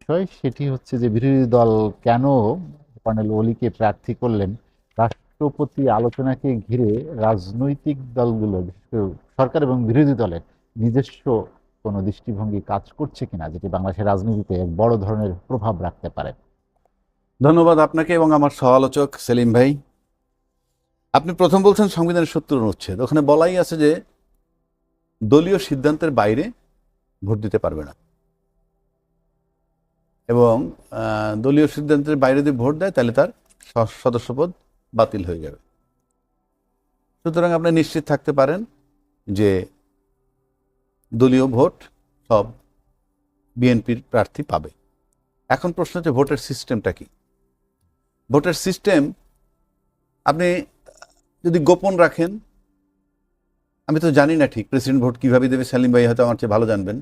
বিষয়, সেটি হচ্ছে যে বিরোধী দল কেন কর্নেল ওলিকে প্রার্থী করলেন। রাষ্ট্রপতি আলোচনাকে ঘিরে রাজনৈতিক দলগুলো, বিশেষ করে সরকার এবং বিরোধী দলের নিজস্ব কোনো দৃষ্টিভঙ্গি কাজ করছে কিনা, যেটি বাংলাদেশের রাজনীতিতে এক বড় ধরনের প্রভাব রাখতে পারে। ধন্যবাদ আপনাকে এবং আমার সহ-আলোচক সেলিম ভাই। আপনি প্রথম বলছেন সংবিধানের ৭০ অনুচ্ছেদ, ওখানে বলাই আছে যে দলীয় সিদ্ধান্তের বাইরে ভোট দিতে পারবে না, এবং দলীয় সিদ্ধান্তের বাইরে যদি ভোট দেয় তাহলে তার সদস্যপদ বাতিল হয়ে যাবে। সুতরাং আপনি নিশ্চিত থাকতে পারেন যে দলীয় ভোট সব বিএনপির প্রার্থী পাবে। এখন প্রশ্ন হচ্ছে ভোটের সিস্টেমটা কি। ভোটের সিস্টেম আপনি যদি গোপন রাখেন, আমি তো জানি না ঠিক প্রেসিডেন্ট ভোট কিভাবে দেবে, সেলিম ভাই হয়তো আমার চেয়ে ভালো জানবেন।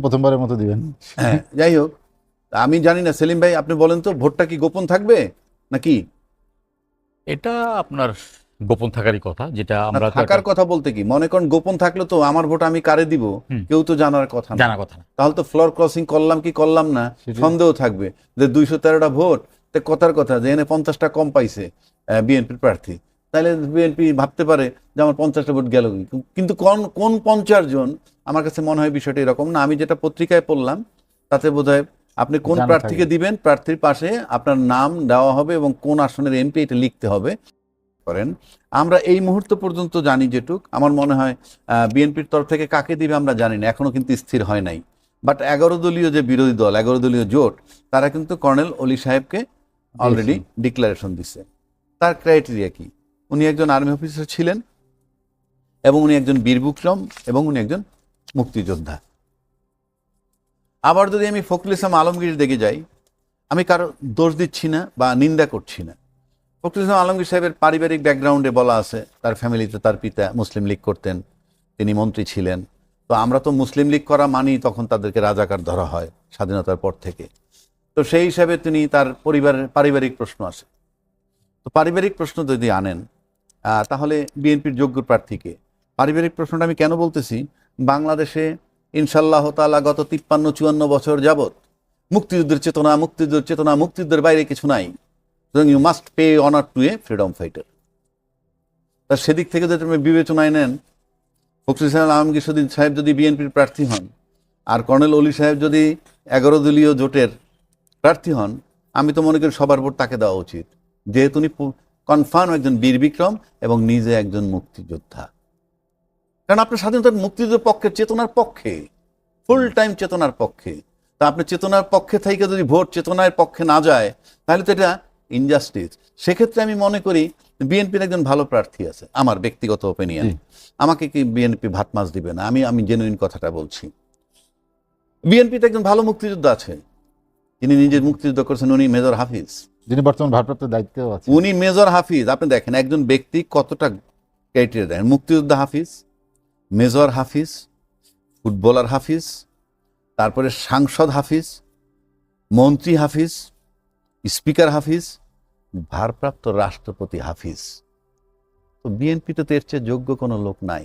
প্রথমবারের মতো দিবেন। হ্যাঁ, যাই হোক, আমি জানি না। সেলিম ভাই আপনি বলেন তো, ভোটটা কি গোপন থাকবে নাকি? এটা আপনার গোপন থাকারই কথা, যেটা আমরা তো থাকার কথা বলতে কি, মনে করেন গোপন থাকলে তো আমার ভোট আমি কারে দিব কেউ তো জানার কথা না। জানা কথা না। তাহলে তো ফ্লোর ক্রসিং করলাম কি করলাম না সন্দেহ থাকবে, যে ২১৩টা ভোট কথার কথা যে এনে 50টা কম পাইছে বিএনপির প্রার্থী, তাহলে বিএনপি ভাবতে পারে যে আমার 50টা ভোট গেল। কিন্তু কোন কোন 50 জন, আমার কাছে মনে হয় বিষয়টা এরকম না। আমি যেটা পত্রিকায় পড়লাম তাতে বোধহয় আপনি কোন জানা প্রার্থীকে থাকবে। দিবেন, প্রার্থীর পাশে আপনার নাম দেওয়া হবে এবং কোন আসনের এমপি এটা লিখতে হবে। করেন, আমরা এই মুহূর্ত পর্যন্ত জানি যেটুক, আমার মনে হয় বিএনপির তরফ থেকে কাকে দিবে আমরা জানি না, এখনো কিন্তু স্থির হয় নাই। বাট 11 দলীয় যে বিরোধী দল, 11 দলীয় জোট, তারা কিন্তু কর্নেল অলি সাহেবকে অলরেডি ডিক্লারেশন দিছে। তার ক্রাইটেরিয়া কি? উনি একজন আর্মি অফিসার ছিলেন, এবং উনি একজন বীর বিক্রম, এবং উনি একজন মুক্তিযোদ্ধা। আবার যদি আমি ফখরুল ইসলাম আলমগীর দিকে যাই, আমি কারো দোষ দিচ্ছি না বা নিন্দা করছি না। ফখরুল ইসলাম আলমগীর সাহেবের পারিবারিক ব্যাকগ্রাউন্ডে বলা আছে, তার ফ্যামিলিতে তার পিতা মুসলিম লীগ করতেন, তিনি মন্ত্রী ছিলেন। তো আমরা তো মুসলিম লীগ করা মানি তখন তাদেরকে রাজাকার ধরা হয় স্বাধীনতার পর থেকে। তো সেই হিসাবে তিনি, তার পরিবারের পারিবারিক প্রশ্ন আছে। তো পারিবারিক প্রশ্ন যদি আনেন, তাহলে বিএনপির যোগ্য প্রার্থীকে। পারিবারিক প্রশ্নটা আমি কেন বলতেছি, বাংলাদেশে ইনশাল্লাহ তাআলা গত 53-54 বছর যাবৎ মুক্তিযুদ্ধের চেতনা, মুক্তিযুদ্ধের চেতনা, মুক্তিযুদ্ধের বাইরে কিছু নাই। You must pay honour to a freedom fighter. তা সেদিক থেকে যদি আপনি বিবেচনায় নেন, ফখরুল ইসলাম আলমগীর সাহেব যদি বিএনপির প্রার্থী হন, আর কর্নেল অলি সাহেব যদি 11 দলীয় জোটের প্রার্থী হন, আমি তো মনে করি সবার ভোট তাকে দেওয়া উচিত, যেহেতু উনি কনফার্ম একজন বীর বিক্রম এবং নিজে একজন মুক্তিযোদ্ধা। কারণ আপনার স্বাধীনতার মুক্তিযুদ্ধের পক্ষে, চেতনার পক্ষে, ফুল টাইম চেতনার পক্ষে। তা আপনি চেতনার পক্ষে থেকে যদি ভোট চেতনার পক্ষে না যায়, তাহলে তো এটা ইনজাস্টিস। সেক্ষেত্রে আমি মনে করি বিএনপির একজন ভালো প্রার্থী আছে, আমার ব্যক্তিগত ওপিনিয়ন। আমাকে কি বিএনপি ভাত মাছ দিবে না? আমি জেনুইন কথাটা বলছি। বিএনপিতে একজন ভালো মুক্তিযোদ্ধা আছে, যিনি নিজের মুক্তিযুদ্ধ করেছেন, উনি মেজর হাফিজ, যিনি বর্তমান ভারপ্রাপ্ত দায়িত্বেও আছেন। উনি মেজর হাফিজ। আপনি দেখেন একজন ব্যক্তি কতটা ক্রাইটেরিয়া দেন, মুক্তিযোদ্ধা হাফিজ, মেজর হাফিজ, ফুটবলার হাফিজ, তারপরে সাংসদ হাফিজ, মন্ত্রী হাফিজ, স্পিকার হাফিজ, ভারপ্রাপ্ত রাষ্ট্রপতি হাফিজ। তো বিএনপিতে তো এর চেয়ে যোগ্য কোনো লোক নাই।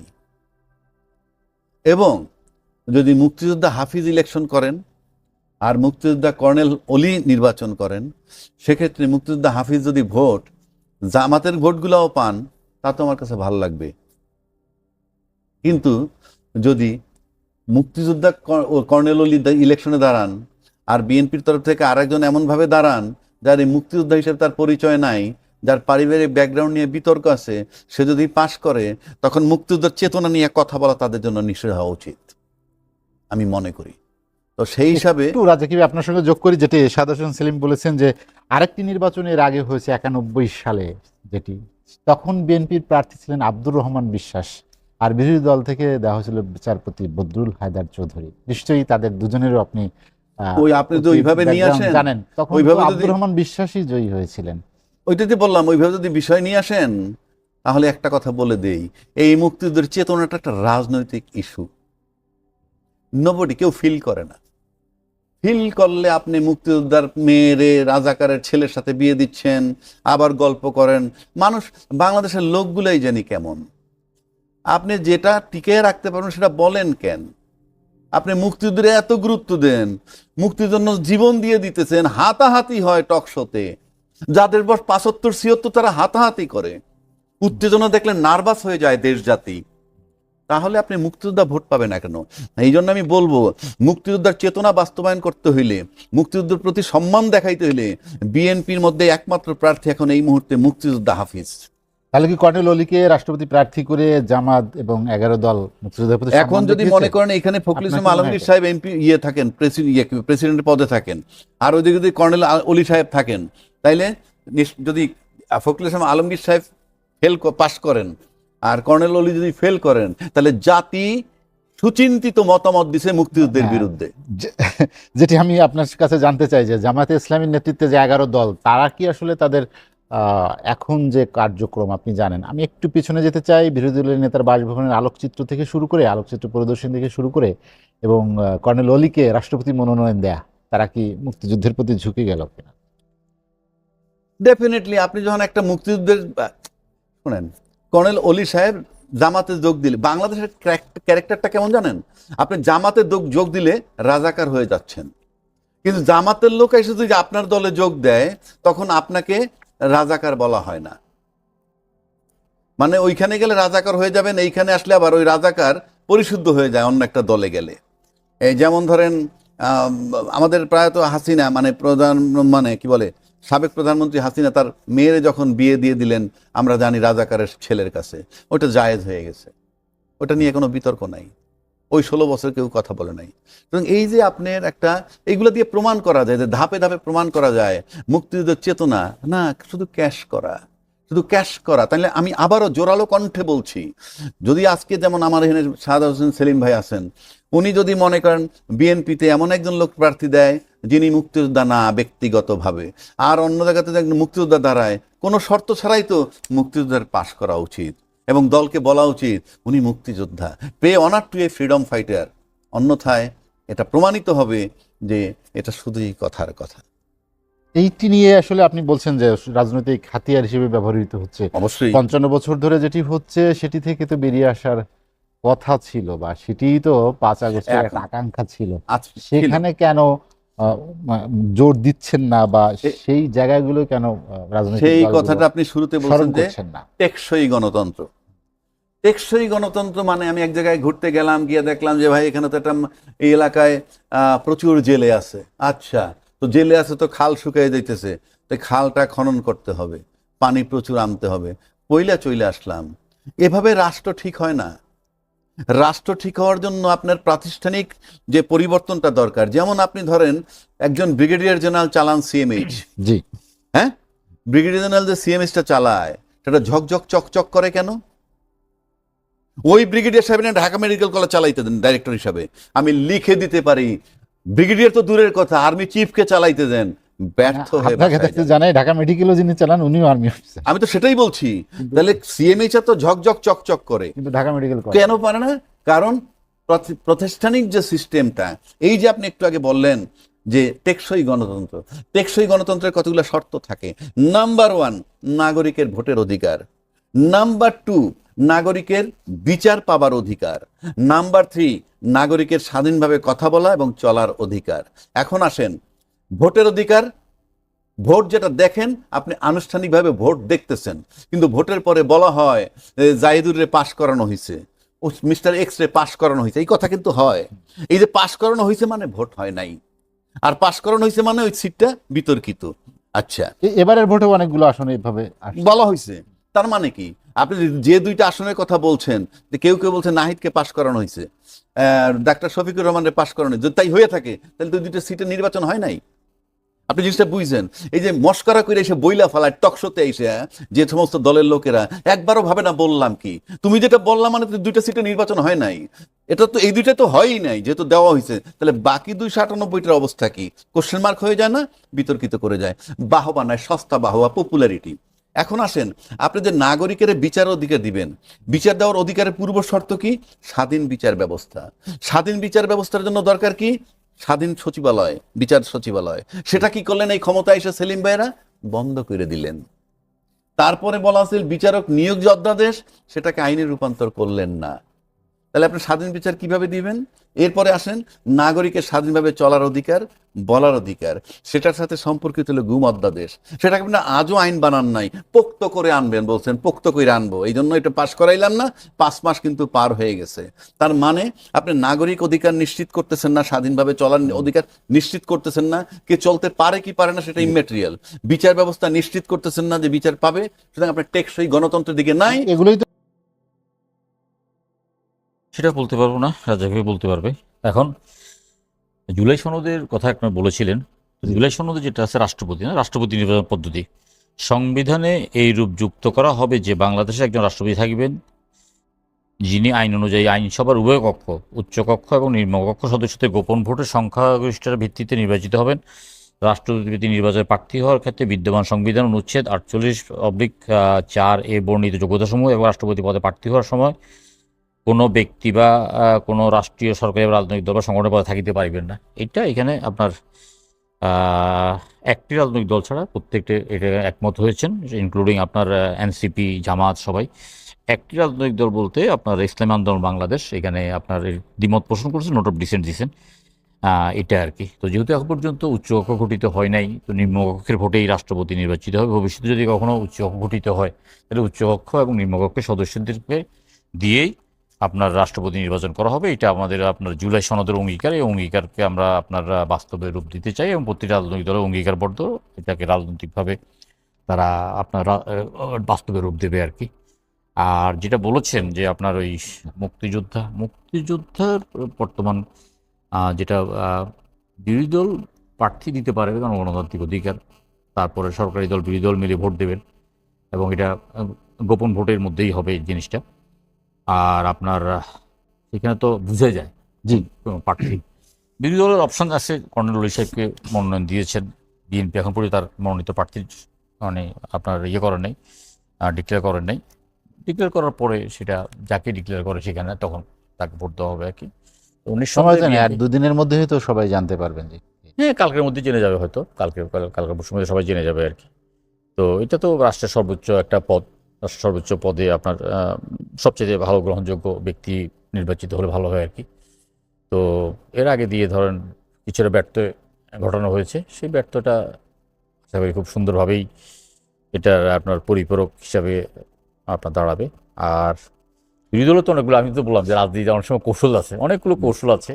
এবং যদি মুক্তিযোদ্ধা হাফিজ ইলেকশন করেন আর মুক্তিযোদ্ধা কর্নেল অলি নির্বাচন করেন, সেক্ষেত্রে মুক্তিযোদ্ধা হাফিজ যদি ভোট, জামাতের ভোটগুলোও পান, তা তো আমার কাছে ভালো লাগবে। কিন্তু যদি মুক্তিযোদ্ধা কর্নেল অলি ইলেকশনে দাঁড়ান, আর বিএনপির তরফ থেকে আরেকজন এমনভাবে দাঁড়ান যার এই মুক্তিযোদ্ধা হিসেবে তার পরিচয় নাই, যার পারিবারিক ব্যাকগ্রাউন্ড নিয়ে বিতর্ক আছে, সে যদি পাশ করে, তখন মুক্তিযুদ্ধের চেতনা নিয়ে কথা বলা তাদের জন্য নিষেধ হওয়া উচিত, আমি মনে করি। তো সেই হিসাবে একটু রাজাকি আপনার সঙ্গে যোগ করি, যেটি সাদাত হোসেন সেলিম বলেছেন যে আরেকটি নির্বাচন এর আগে হয়েছে 91 সালে, যেটি তখন বিএনপির প্রার্থী ছিলেন আব্দুর রহমান বিশ্বাস, আর বিরোধী দল থেকে দেওয়া হয়েছিল বিচারপতি বদরুল হায়দার চৌধুরী। নিশ্চয়ই তাদের দুজনেরও আপনি আপনি তো ওইভাবে নিয়ে আসেন, জানেন, তখন আব্দুর রহমান বিশ্বাসই জয়ী হয়েছিলেন। ওইটাতে বললাম, ওইভাবে যদি বিষয় নিয়ে আসেন, তাহলে একটা কথা বলে দেই, এই মুক্তিযুদ্ধের চেতনাটা একটা রাজনৈতিক ইস্যু। নোবডি, কেউ ফিল করে না। ফিল করলে আপনি মুক্তিযোদ্ধার মেয়েরে রাজাকারের ছেলের সাথে বিয়ে দিচ্ছেন, আবার গল্প করেন। মানুষ, বাংলাদেশের লোকগুলোই জানি কেমন। আপনি যেটা টিকে রাখতে পারবেন সেটা বলেন কেন? আপনি মুক্তিযুদ্ধে এত গুরুত্ব দেন, মুক্তির জন্য জীবন দিয়ে দিতেছেন, হাতাহাতি হয় টকশোতে, যাদের বয়স 75-76 তারা হাতাহাতি করে, উত্তেজনা দেখলে নার্ভাস হয়ে যায় দেশ জাতি, তাহলে আপনি মুক্তিযোদ্ধা ভোট পাবেন না কেন? এই জন্য আমি বলবো, মুক্তিযোদ্ধার চেতনা বাস্তবায়ন করতে হইলে, মুক্তিযুদ্ধের প্রতি সম্মান দেখাইতে হইলে বিএনপির মধ্যে একমাত্র প্রার্থী এখন এই মুহূর্তে মুক্তিযোদ্ধা হাফিজ। তাহলে কি কর্নেল অলিকে রাষ্ট্রপতি প্রার্থী করে জামাত এবং 11 দল মুক্তিযোদ্ধার প্রতি এখন সম্মান যদি দেখিয়েছে? মনে করেন এখানে ফখরুল ইসলাম আপনার কি মনে আলমগীর হয়? সাহেব এমপি থাকেন, প্রেসিডেন্টের পদে থাকেন, আর ওইদিকে যদি কর্নেল অলি সাহেব থাকেন, তাইলে যদি ফখরুল ইসলাম আলমগীর সাহেব পাশ করেন আর কর্নেল অলি যদি ফেল করেন, তাহলে জাতি সুচিন্তিত মতামত দিছে মুক্তিযুদ্ধের হ্যাঁ। বিরুদ্ধে। যেটি আমি আপনার কাছে জানতে চাই যে জামাতে ইসলামীর নেতৃত্বে যে 11 দল, তারা কি আসলে তাদের এখন যে কার্যক্রম আপনি জানেন, আমি একটু পিছনে যেতে চাই, বিরোধী দলের নেতার বাসভবনের আলোকচিত্র থেকে শুরু করে, আলোকচিত্র পরিদর্শন থেকে শুরু করে, এবং কর্নেল অলিকে রাষ্ট্রপতি মনোনয়ন দেয়া, তারা কি মুক্তিযুদ্ধের প্রতি ঝুঁকে গেল কিনা? ডেফিনেটলি আপনি যখন একটা মুক্তিযুদ্ধের শোনেন, কর্নেল অলি সাহেব জামাতে যোগ দিলে, বাংলাদেশের ক্যারেক্টারটা কেমন জানেন? আপনি জামাতে যোগ দিলে রাজাকার হয়ে যাচ্ছেন, কিন্তু জামাতের লোক এসে যদি আপনার দলে যোগ দেয় তখন আপনাকে রাজাকার বলা হয় না। মানে ওইখানে গেলে রাজাকার হয়ে যাবেন, এইখানে আসলে আবার ওই রাজাকার পরিশুদ্ধ হয়ে যায় অন্য একটা দলে গেলে। এই যেমন ধরেন আমাদের প্রায়ত হাসিনা, মানে কি বলে, সাবেক প্রধানমন্ত্রী হাসিনা তার মেয়ের যখন বিয়ে দিয়ে দিলেন, আমরা জানি রাজাকারের ছেলের কাছে, ওটা জায়েজ হয়ে গেছে, ওটা নিয়ে কোনো বিতর্ক নাই, ওই 16 বছর কেউ কথা বলে নাই। এবং এই যে আপনার একটা, এইগুলো দিয়ে প্রমাণ করা যায়, যে ধাপে ধাপে প্রমাণ করা যায় মুক্তিযুদ্ধের চেতনা না শুধু ক্যাশ করা। তাহলে আমি আবারও জোরালো কণ্ঠে বলছি, যদি আজকে যেমন আমার এখানে সাহাদাত হোসেন সেলিম ভাই আছেন, উনি যদি মনে করেন বিএনপিতে এমন একজন লোক প্রার্থী দেয় যিনি মুক্তিযোদ্ধা না ব্যক্তিগতভাবে, আর অন্য জায়গাতে একজন মুক্তিযোদ্ধা দাঁড়ায়, কোনো শর্ত ছাড়াই তো মুক্তিযোদ্ধার পাশ করা উচিত এবং দলকে বলা উচিত উনি মুক্তিযোদ্ধা, pay honour to a freedom fighter. অন্যথায় এটা প্রমাণিত হবে যে এটা শুধুই কথার কথা। এইটি নিয়ে আসলে আপনি বলছেন যে রাজনৈতিক হাতিয়ার হিসেবে ব্যবহৃত হচ্ছে। অবশ্যই 55 বছর ধরে যেটি হচ্ছে সেটি থেকে তো বেরিয়ে আসার কথা ছিল, বা সেটিই তো 5 আগস্টের একটা আকাঙ্ক্ষা ছিল। সেখানে কেন জোর দিচ্ছেন না, বা সেই জায়গাগুলো কেন রাজনৈতিক সেই দলগুলো কথাটা আপনি শুরুতে স্মরণ বলছেন যে করছেন না? টেকসই গণতন্ত্র। টেকসই গণতন্ত্র মানে আমি এক জায়গায় ঘুরতে গেলাম, গিয়ে দেখলাম যে ভাই এখানে তো একটা, এই এলাকায় প্রচুর জেলে আছে। আচ্ছা, তো জেলে আছে তো খাল শুকিয়ে যাইতেছে, তো খালটা খনন করতে হবে, পানি প্রচুর আনতে হবে, পইলা চইলে আসলাম। এভাবে রাষ্ট্র ঠিক হয় না। রাষ্ট্র ঠিক হওয়ার জন্য আপনার প্রাতিষ্ঠানিক যে পরিবর্তনটা দরকার। যেমন আপনি ধরেন একজন ব্রিগেডিয়ার জেনারেল চালান সিএমএইচ, জি, হ্যাঁ, ব্রিগেডিয়ার জেনারেল যে সিএমএইচটা চালায় সেটা ঝকঝক চকচক করে কেন? ওই ব্রিগেডিয়ার সাহেব ঢাকা মেডিকেল কলেজ চালাইতে দেন ডাইরেক্টর হিসাবে, আমি লিখে দিতে পারি। ব্রিগেডিয়ার তো দূরের কথা, আর্মি চিফকে চালাইতে দেন, ব্যর্থ হয়ে আপনাকে দেখতে জানাই ঢাকা মেডিকেলও যিনি চালান উনিও আর্মি অফিসার, আমি তো সেটাই বলছি। তাহলে সিএমএইচ তো ঝকঝক চকচক করে, কিন্তু ঢাকা মেডিকেল কেন পারে না? কারণ প্রাতিষ্ঠানিক যে সিস্টেমটা, এই যে আপনি একটু আগে বললেন যে টেকসই গণতন্ত্র, টেকসই গণতন্ত্রের কতগুলো শর্ত থাকে। নাম্বার 1, নাগরিকের ভোটের অধিকার। নাম্বার 2, নাগরিকের বিচার পাবার অধিকার। নাম্বার 3, নাগরিকের স্বাধীনভাবে কথা বলা এবং চলার অধিকার। এখন আসেন ভোটের অধিকার। ভোট যেটা দেখেন, আপনি আনুষ্ঠানিকভাবে ভোট দেখতেছেন, কিন্তু ভোটের পরে বলা হয় জাহিদুরে পাশ করানো হয়েছে, ও মিস্টার এক্স রে পাশ করানো হয়েছে, এই কথা কিন্তু হয়। এই যে পাশ করানো হয়েছে মানে ভোট হয় নাই, আর পাশ করানো হয়েছে মানে ওই সিটটা বিতর্কিত। আচ্ছা, এবারের ভোটে অনেকগুলো আসন এইভাবে বলা হয়েছে, তার মানে কি? আপনি যে 2টা আসনের কথা বলছেন, কেউ কেউ বলছেন নাহিদকে পাশ করানো হয়েছে, ডাক্তার শফিকুর রহমানের পাশ করানো হয়েছে, যদি তাই হয়ে থাকে তাহলে তো 2টা সিটের নির্বাচন হয় নাই। আপনি জিনিসটা বুঝছেন? এই যে মস্করা করে এসে বইলা ফালায় টকশোতে এসে, যে সমস্ত দলের লোকেরা একবারও ভাবে না বললাম কি, তুমি যেটা বললাম মানে 2টা সিটের নির্বাচন হয় নাই, এটা তো এই 2টা তো হয়ই নাই, যেহেতু দেওয়া হয়েছে, তাহলে বাকি 298টার অবস্থা কি? কোশ্চেন মার্ক হয়ে যায় না? বিতর্কিত করে যায়, বাহবা নয়, সস্তা বাহবা, পপুলারিটি। এখন আসেন, আপনি যে নাগরিকের বিচার অধিকার দিবেন, বিচার দেওয়ার অধিকারের পূর্ব শর্ত কি? স্বাধীন বিচার ব্যবস্থা। স্বাধীন বিচার ব্যবস্থার জন্য দরকার কি? স্বাধীন সচিবালয়, বিচার সচিবালয়। সেটা কি করলেন? এই ক্ষমতা এসে সেলিম ভাইরা বন্ধ করে দিলেন। তারপরে বলা হয়েছিল বিচারক নিয়োগ যে অধ্যাদেশ, সেটাকে আইনে রূপান্তর করলেন না। তাহলে আপনি স্বাধীন বিচার কিভাবে দিবেন? এরপরে আসেন নাগরিকের স্বাধীনভাবে চলার অধিকার, বলার অধিকার, সেটার সাথে সম্পর্কিত হলো গুম অধ্যাদেশ। সেটাকে আপনি আজও আইন বানান নাই, পোক্ত করে আনবেন বলছেন, পোক্ত করে আনবো, এই জন্য এটা পাশ করাইলাম না। 5 মাস কিন্তু পার হয়ে গেছে। তার মানে আপনি নাগরিক অধিকার নিশ্চিত করতেছেন না, স্বাধীনভাবে চলার অধিকার নিশ্চিত করতেছেন না, কে চলতে পারে কি পারে না সেটা ইমেটেরিয়াল। বিচার ব্যবস্থা নিশ্চিত করতেছেন না যে বিচার পাবে, সুতরাং আপনার টেকসই গণতন্ত্রের দিকে নাই। এগুলোই তো সেটা বলতে পারবো না, রাজা ভাই বলতে পারবে। এখন জুলাই সনদের কথা আপনার বলেছিলেন, তো জুলাই সনদে যেটা আছে রাষ্ট্রপতি না, রাষ্ট্রপতি নির্বাচন পদ্ধতি সংবিধানে এই রূপ যুক্ত করা হবে যে বাংলাদেশে একজন রাষ্ট্রপতি থাকবেন যিনি আইন অনুযায়ী আইনসভার উভয় কক্ষ, উচ্চকক্ষ এবং নিম্নকক্ষ সদস্যদের গোপন ভোটের সংখ্যাগরিষ্ঠতার ভিত্তিতে নির্বাচিত হবেন। রাষ্ট্রপতি নির্বাচনে প্রার্থী হওয়ার ক্ষেত্রে বিদ্যমান সংবিধান অনুচ্ছেদ 48/4 বর্ণিত যোগ্যতাসমূহ এবং রাষ্ট্রপতি পদে প্রার্থী হওয়ার সময় কোনো ব্যক্তি বা কোনো রাষ্ট্রীয় সরকারি বা রাজনৈতিক দল বা সংগঠনের পদে থাকিতে পারিবেন না। এটা এখানে আপনার একটি রাজনৈতিক দল ছাড়া প্রত্যেকটি এটা একমত হয়েছেন, ইনক্লুডিং আপনার এনসিপি, জামাত, সবাই। একটি রাজনৈতিক দল বলতে আপনার ইসলামী আন্দোলন বাংলাদেশ এখানে আপনার দ্বিমত পোষণ করেছেন, নোট অফ ডিসেন্ট দিয়েছেন, এটা আর কি। তো যেহেতু এখন পর্যন্ত উচ্চকক্ষ গঠিত হয় নাই, তো নিম্নকক্ষের ভোটেই রাষ্ট্রপতি নির্বাচিত হবে। ভবিষ্যতে যদি কখনো উচ্চকক্ষ গঠিত হয় তাহলে উচ্চকক্ষ এবং নিম্নকক্ষের সদস্যদেরকে দিয়েই আপনার রাষ্ট্রপতি নির্বাচন করা হবে। এটা আমাদের আপনার জুলাই সনদের অঙ্গীকার। এই অঙ্গীকারকে আমরা আপনার বাস্তবে রূপ দিতে চাই এবং প্রতিটি রাজনৈতিক দলের অঙ্গীকারবদ্ধ এটাকে রাজনৈতিকভাবে তারা আপনার বাস্তবে রূপ দেবে আর কি। আর যেটা বলেছেন যে আপনার ওই মুক্তিযোদ্ধার বর্তমান যেটা বিরোধী দল প্রার্থী দিতে পারবে, কারণ গণতান্ত্রিক অধিকার। তারপরে সরকারি দল, বিরোধী দল মিলে ভোট দেবেন এবং এটা গোপন ভোটের মধ্যেই হবে এই জিনিসটা। আর আপনার এখানে তো বুঝে যায় জি প্রার্থী বিরোধী দলের অপশন আছে। কর্নেল ওলি সাহেবকে মনোনয়ন দিয়েছেন বিএনপি, এখন পর্যন্ত তার মনোনীত প্রার্থীর মানে আপনার করেন নাই, ডিক্লেয়ার করেন নাই। ডিক্লেয়ার করার পরে সেটা যাকে ডিক্লেয়ার করে সেখানে তখন তাকে ভোট দেওয়া হবে আর কি। 19 সময় তো সপ্তাহে নেই, আর দুদিনের মধ্যেই তো সবাই জানতে পারবেন যে হ্যাঁ কালকের মধ্যে জেনে যাবে, হয়তো কালকের মধ্যে সবাই জেনে যাবে আর কি। তো এটা তো রাষ্ট্রের সর্বোচ্চ একটা পদ, রাষ্ট্রের সর্বোচ্চ পদে আপনার সবচেয়ে ভালো গ্রহণযোগ্য ব্যক্তি নির্বাচিত হলে ভালো হয় আর কি। তো এর আগে দিয়ে ধরেন কিছুটা ব্যর্থ ঘটানো হয়েছে, সেই ব্যর্থটা আশা করি খুব সুন্দরভাবেই এটা আপনার পরিপূরক হিসাবে আপনার দাঁড়াবে। আর বিরোধী দলের তো অনেকগুলো, আমি তো বললাম যে রাজনীতিতে অনেক সময় কৌশল আছে, অনেকগুলো কৌশল আছে।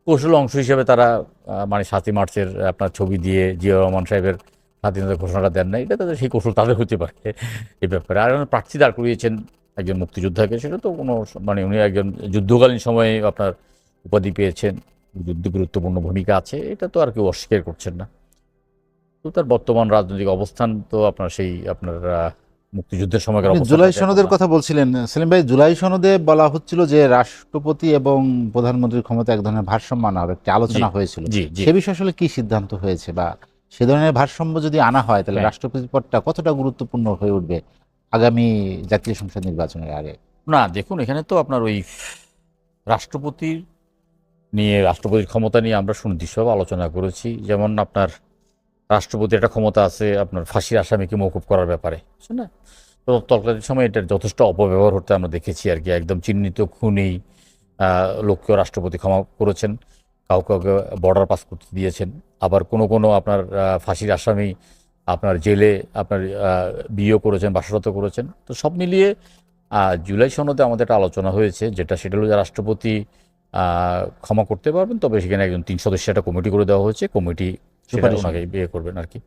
কৌশল অংশ হিসেবে তারা মানে 7ই মার্চের আপনার ছবি দিয়ে জিয়া রহমান সাহেবের স্বাধীনতার ঘোষণাটা দেন না, এটা তাদের সেই কৌশল তাদের হতে পারে এই ব্যাপারে। আর প্রার্থী দাঁড় করিয়েছেন একজন মুক্তিযোদ্ধাকে, সেটা তো কোনো মানে উনি একজন যুদ্ধকালীন সময়ে আপনার উপাধি পেয়েছেন, যুদ্ধ গুরুত্বপূর্ণ ভূমিকা আছে, এটা তো আর কেউ অস্বীকার করছেন না। তো তার বর্তমান রাজনৈতিক অবস্থান তো আপনার সেই আপনার মুক্তিযুদ্ধের সময়কার আপনি অবস্থান জুলাই সনদের কথা বলছিলেন সেলিম ভাই। জুলাই সনদে বলা হচ্ছিল যে রাষ্ট্রপতি এবং প্রধানমন্ত্রীর ক্ষমতা এক ধরনের ভারসাম্য আনা হবে, একটা আলোচনা হয়েছিল। জি জি। সে বিষয়ে আসলে কি সিদ্ধান্ত হয়েছে, বা সে ধরনের ভারসাম্য যদি আনা হয় তাহলে হ্যাঁ। রাষ্ট্রপতির পদটা কতটা গুরুত্বপূর্ণ হয়ে উঠবে আগামী জাতীয় সংসদ নির্বাচনের আগে? না দেখুন, এখানে তো আপনার ওই রাষ্ট্রপতির রাষ্ট্রপতির ক্ষমতা নিয়ে আমরা সুনির্দিষ্টভাবে আলোচনা করেছি। যেমন আপনার রাষ্ট্রপতির একটা ক্ষমতা আছে আপনার ফাঁসির আসামিকে মওকুফ করার ব্যাপারে, বুঝছেন না? তো তৎকালীন সময় এটার যথেষ্ট অপব্যবহার হতে আমরা দেখেছি আর কি। একদম চিহ্নিত খুনি লোককেও রাষ্ট্রপতি ক্ষমা করেছেন, কাউকে কাউকে বর্ডার পাস করতে দিয়েছেন, আবার কোনো কোনো আপনার ফাঁসির আসামি আপনার জেলে আপনার বিয়েও করেছেন, বাসরত করেছেন। তো সব মিলিয়ে জুলাই সনদে আমাদের একটা আলোচনা হয়েছে, সেটা হলো যে রাষ্ট্রপতি ক্ষমা করতে পারবেন, তবে সেখানে একজন 3 সদস্যের একটা কমিটি করে দেওয়া হয়েছে, কমিটি সেটা ওনাকে বিয়ে করবেন আর কি।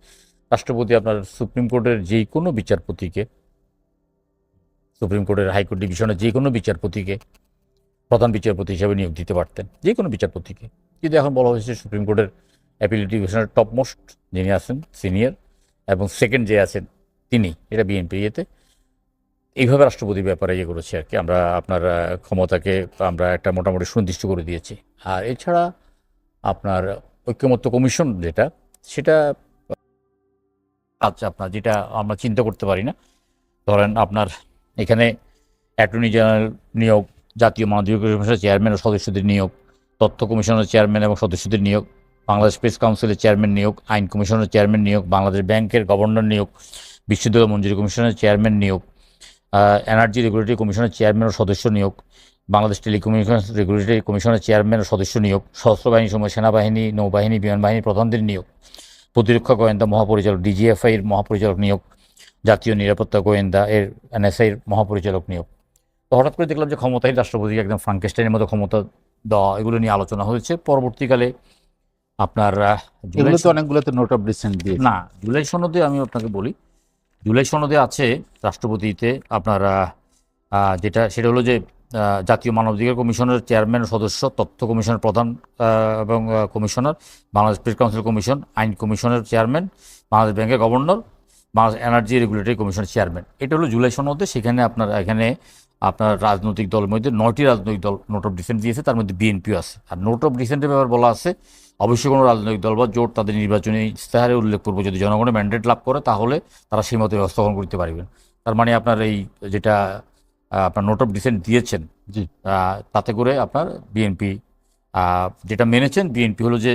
রাষ্ট্রপতি আপনার সুপ্রিম কোর্টের যে কোনো বিচারপতিকে, সুপ্রিম কোর্টের হাইকোর্ট ডিভিশনের যে কোনো বিচারপতিকে প্রধান বিচারপতি হিসাবে নিয়োগ দিতে পারতেন, যে কোনো বিচারপতিকে। কিন্তু এখন বলা হয়েছে সুপ্রিম কোর্টের অ্যাপিলেট ডিভিশনের টপমোস্ট যিনি আছেন সিনিয়র এবং সেকেন্ড যে আছেন তিনি, এটা বিএনপি এইভাবে রাষ্ট্রপতির ব্যাপারে করেছি আর কি। আমরা আপনার ক্ষমতাকে আমরা একটা মোটামুটি সুনির্দিষ্ট করে দিয়েছি। আর এছাড়া আপনার ঐক্যমত্য কমিশন সেটা আচ্ছা আপনার যেটা আমরা চিন্তা করতে পারি না। ধরেন আপনার এখানে অ্যাটর্নি জেনারেল নিয়োগ, জাতীয় মানবাধিকার কমিশনের চেয়ারম্যান ও সদস্যদের নিয়োগ, তথ্য কমিশনের চেয়ারম্যান এবং সদস্যদের নিয়োগ, বাংলাদেশ প্রেস কাউন্সিলের চেয়ারম্যান নিয়োগ, আইন কমিশনের চেয়ারম্যান নিয়োগ, বাংলাদেশ ব্যাংকের গভর্নর নিয়োগ, বিশ্ববিদ্যালয় মঞ্জুরি কমিশনের চেয়ারম্যান নিয়োগ, এনার্জি রেগুলেটরি কমিশনের চেয়ারম্যান ও সদস্য নিয়োগ, বাংলাদেশ টেলিকমিউনিকেশন রেগুলেটরি কমিশনের চেয়ারম্যান ও সদস্য নিয়োগ, সশস্ত্র বাহিনী সমূহ সেনাবাহিনী, নৌবাহিনী, বিমান বাহিনী প্রধানদের নিয়োগ, প্রতিরক্ষা গোয়েন্দা মহাপরিচালক ডিজিএফআই এর মহাপরিচালক নিয়োগ, জাতীয় নিরাপত্তা গোয়েন্দা এর এনএসআই এর মহাপরিচালক নিয়োগ। তো হঠাৎ করে দেখলাম যে ক্ষমতাহীন রাষ্ট্রপতিকে একদম ফ্রাঙ্কেস্টাইনের মতো ক্ষমতা দেওয়া, এগুলো নিয়ে আলোচনা হয়েছে। পরবর্তীকালে আপনার এগুলো তো অনেকগুলোতে নোট অফ ডিসেন্ট দিয়ে না, জুলাই সনদে আমি আপনাকে বলি, জুলাই সনদে আছে রাষ্ট্রপতিতে আপনার যেটা সেটা হলো যে জাতীয় মানবাধিকার কমিশনের চেয়ারম্যান ও সদস্য, তথ্য কমিশনের প্রধান এবং commissioner, Bangladesh press council commission, আইন কমিশনের চেয়ারম্যান, বাংলাদেশ ব্যাংকের গভর্নর, বাংলাদেশ এনার্জি রেগুলেটরি কমিশনের চেয়ারম্যান। এটা হলো জুলাই সনদে। সেখানে এখানে আপনার রাজনৈতিক দলের মধ্যে 9টি রাজনৈতিক দল নোট অফ ডিসেন্ট দিয়েছে, তার মধ্যে বিএনপিও আছে। আর নোট অফ ডিসেন্টের ব্যাপারে বলা আছে অবশ্যই কোনো রাজনৈতিক দল বা জোট তাদের নির্বাচনী ইস্তেহারে উল্লেখপূর্বক যদি জনগণের ম্যান্ডেট লাভ করে তাহলে তারা সেই মতো ব্যবস্থা গ্রহণ করতে পারবেন। তার মানে আপনার এই যেটা আপনার নোট অফ ডিসেন্ট দিয়েছেন, জি, তাতে করে আপনার বিএনপি যেটা মেনেছেন, বিএনপি হলো যে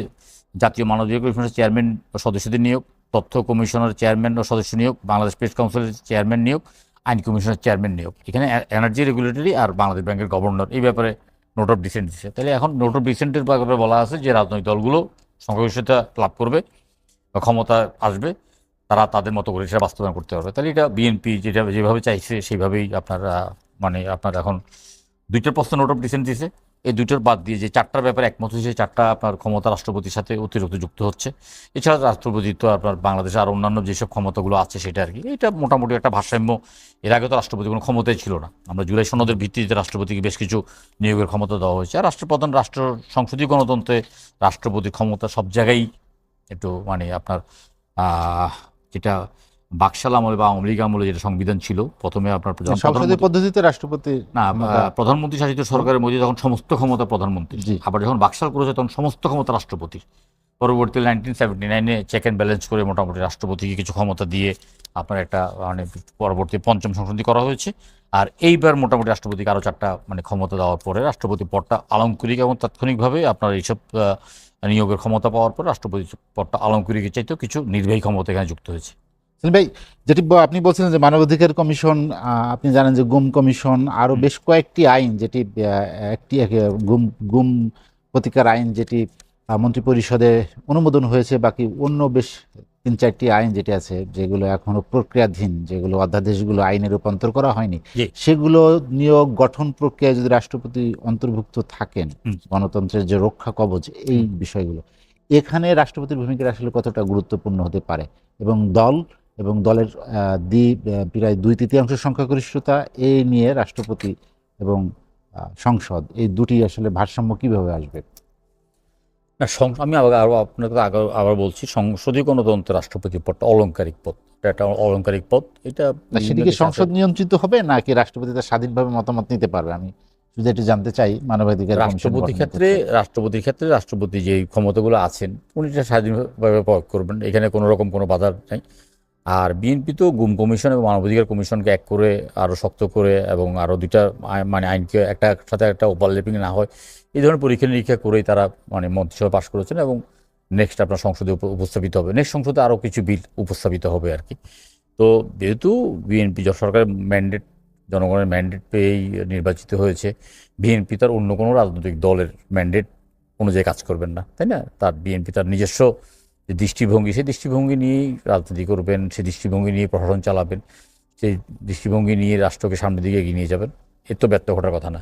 জাতীয় মানবাধিকার কমিশনের চেয়ারম্যান ও সদস্যদের নিয়োগ, তথ্য কমিশনের চেয়ারম্যান ও সদস্য নিয়োগ, বাংলাদেশ প্রেস কাউন্সিলের চেয়ারম্যান নিয়োগ, আইন কমিশনের চেয়ারম্যান নিয়োগ, এখানে এনার্জি রেগুলেটরি আর বাংলাদেশ ব্যাংকের গভর্নর, এই ব্যাপারে নোট অফ ডিসেন্ট দিচ্ছে। তাহলে এখন নোট অফ ডিসেন্টের ব্যাপারে বলা আছে যে রাজনৈতিক দলগুলো সংখ্যাগরিষ্ঠতা লাভ করবে বা ক্ষমতা আসবে, তারা তাদের মতো করে সেটা বাস্তবায়ন করতে পারবে। তাহলে এটা বিএনপি যেটা যেভাবে চাইছে সেইভাবেই আপনার মানে আপনার এখন 2টা প্রশ্ন নোট অফ ডিসেন্ট দিয়েছে। এই 2টার বাদ দিয়ে যে 4টার ব্যাপারে একমত হয়েছে, 4টা আপনার ক্ষমতা রাষ্ট্রপতির সাথে অতিরিক্ত যুক্ত হচ্ছে। এছাড়া রাষ্ট্রপতি তো আপনার বাংলাদেশে আর অন্যান্য যেসব ক্ষমতাগুলো আছে সেটা আর কি, এটা মোটামুটি একটা ভারসাম্য। এর আগে তো রাষ্ট্রপতি কোনো ক্ষমতাই ছিল না। আমরা জুলাই সনদের ভিত্তিতে রাষ্ট্রপতিকে বেশ কিছু নিয়োগের ক্ষমতা দেওয়া হয়েছে। আর রাষ্ট্রপ্রধান, রাষ্ট্র সংসদীয় গণতন্ত্রে রাষ্ট্রপতির ক্ষমতা সব জায়গায় একটু মানে আপনার যেটা বাকশাল আমলে বা আওয়ামী লীগ আমলে যেটা সংবিধান ছিল, প্রথমে আপনার সংসদীয় পদ্ধতিতে রাষ্ট্রপতি না, প্রধানমন্ত্রী শাসিত সরকারের মধ্যে তখন সমস্ত ক্ষমতা প্রধানমন্ত্রী, জি, আবার যখন বাকশাল করেছে তখন সমস্ত ক্ষমতা রাষ্ট্রপতির। পরবর্তী 1979-এ চেক অ্যান্ড ব্যালেন্স করে মোটামুটি রাষ্ট্রপতিকে কিছু ক্ষমতা দিয়ে আপনার একটা মানে পরবর্তী 5ম সংশোধনী করা হয়েছে। আর এইবার মোটামুটি রাষ্ট্রপতিকে আরও 4টা মানে ক্ষমতা দেওয়ার পরে রাষ্ট্রপতি পদটা আলংকরিক এবং তাৎক্ষণিকভাবে আপনার এইসব নিয়োগের ক্ষমতা পাওয়ার পর রাষ্ট্রপতি পদটা আলংকরিকের চাইতেও কিছু নির্বাহী ক্ষমতা এখানে যুক্ত হয়েছে। ভাই, যেটি আপনি বলছিলেন যে মানবাধিকার কমিশন, আপনি জানেন যে গুম কমিশন, আরো বেশ কয়েকটি আইন, যেটি একটি গুম প্রতিকার আইন যেটি মন্ত্রিপরিষদে অনুমোদন হয়েছে, বাকি অন্য বেশ 3-4টি আইন যেটি আছে যেগুলো এখনো প্রক্রিয়াধীন, যেগুলো অধ্যাদেশগুলো আইনে রূপান্তর করা হয়নি, সেগুলো নিয়োগ গঠন প্রক্রিয়ায় যদি রাষ্ট্রপতি অন্তর্ভুক্ত থাকেন, গণতন্ত্রের যে রক্ষা কবচ, এই বিষয়গুলো এখানে রাষ্ট্রপতির ভূমিকা আসলে কতটা গুরুত্বপূর্ণ হতে পারে, এবং দলের প্রায় 2/3 সংখ্যাগরিষ্ঠতা এই নিয়ে রাষ্ট্রপতি এবং সংসদ, এই দুটি আসলে ভারসাম্য কিভাবে আসবে? না, আমি আরও আপনাকে আবার বলছি, সংসদীয় গণতন্ত্রের রাষ্ট্রপতি পদটা অলংকারিক পদ, এটা অলংকারিক পদ। এটা সেদিকে সংসদ নিয়ন্ত্রিত হবে নাকি রাষ্ট্রপতি তার স্বাধীনভাবে মতামত নিতে পারবে? আমি শুধু একটু জানতে চাই মানবাধিকার রাষ্ট্রপতির ক্ষেত্রে রাষ্ট্রপতি যে ক্ষমতাগুলো আছেন উনি স্বাধীনভাবে প্রয়োগ করবেন, এখানে কোনো রকম কোনো বাধা নেই। আর বিএনপি তো গুম কমিশন এবং মানবাধিকার কমিশনকে এক করে আরও শক্ত করে এবং আরও 2টা মানে আইনকে একটা সাথে একটা ওভারল্যাপিং না হয় এই ধরনের পরীক্ষা নিরীক্ষা করেই তারা মানে মন্ত্রিসভা পাশ করেছেন এবং নেক্সট আপনার সংসদে উপস্থাপিত হবে, নেক্সট সংসদে আরও কিছু বিল উপস্থাপিত হবে আর কি। তো যেহেতু বিএনপি সরকারের ম্যান্ডেট, জনগণের ম্যান্ডেট পেয়েই নির্বাচিত হয়েছে, বিএনপি তার অন্য কোনো রাজনৈতিক দলের ম্যান্ডেট অনুযায়ী কাজ করবেন না, তাই না? তার বিএনপি তার নিজস্ব যে দৃষ্টিভঙ্গি, সেই দৃষ্টিভঙ্গি নিয়েই রাজনীতি করবেন, সেই দৃষ্টিভঙ্গি নিয়ে প্রশাসন চালাবেন, সেই দৃষ্টিভঙ্গি নিয়ে রাষ্ট্রকে সামনের দিকে এগিয়ে নিয়ে যাবেন। এর তো ব্যর্থ ঘটার কথা না।